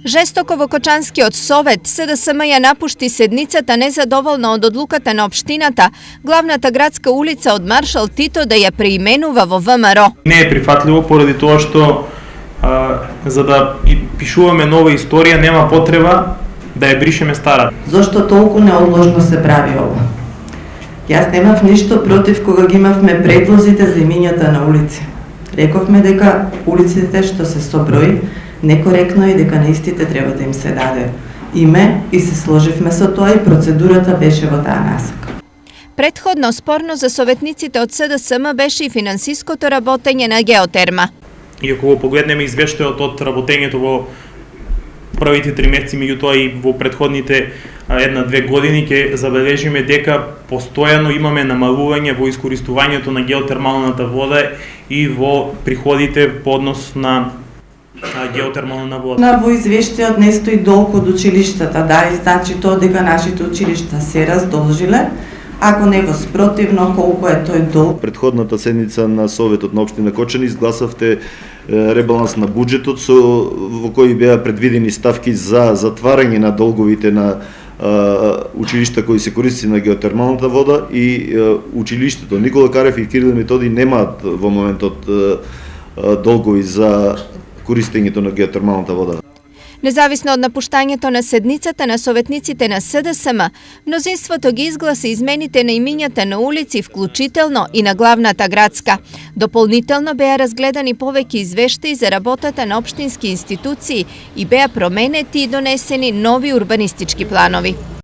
Жестоко во Кочанскиот совет СДСМ ја напушти седницата незадоволна од одлуката на општината, главната градска улица од Маршал Тито да ја преименува во ВМРО. Не е прифатливо поради тоа што за да пишуваме нова историја нема потреба да ја бришеме стара. Зошто толку неодложно се прави ова? Јас немав ништо против кога ги имавме предлозите за имињата на улици. Рековме дека улиците што се со број некоректно и дека на истите треба да им се даде име и се сложивме со тоа и процедурата беше во таа насока. Претходно спорно за советниците од СДСМ беше и финансиското работење на Геотерма. И ако го погледнеме извештајот од работењето во првите 3 месеци, меѓутоа и во претходните 1-2 години, ќе забележиме дека постојано имаме намалување во искористувањето на геотермалната вода и во приходите по однос на геотермална вода. Во извештајот не стои долг од училиштата, да, и значи тоа дека нашите училишта се раздолжиле, ако не во спротивно колку е тој долг. Претходната седница на Советот на општина Кочани изгласавте ребаланс на буџетот во кој беа предвидени ставки за затварање на долговите на училишта кои се користи на геотермалната вода и училиштето Никола Карев и Кирил Методи немаат во моментот долгови за користењето на геотермалната вода. Независно од напуштањето на седницата на советниците на СДСМ, мнозинството ги изгласи измените на имињата на улици, вклучително и на главната градска. Дополнително беа разгледани повеќе извештаи за работата на општински институции и беа променети и донесени нови урбанистички планови.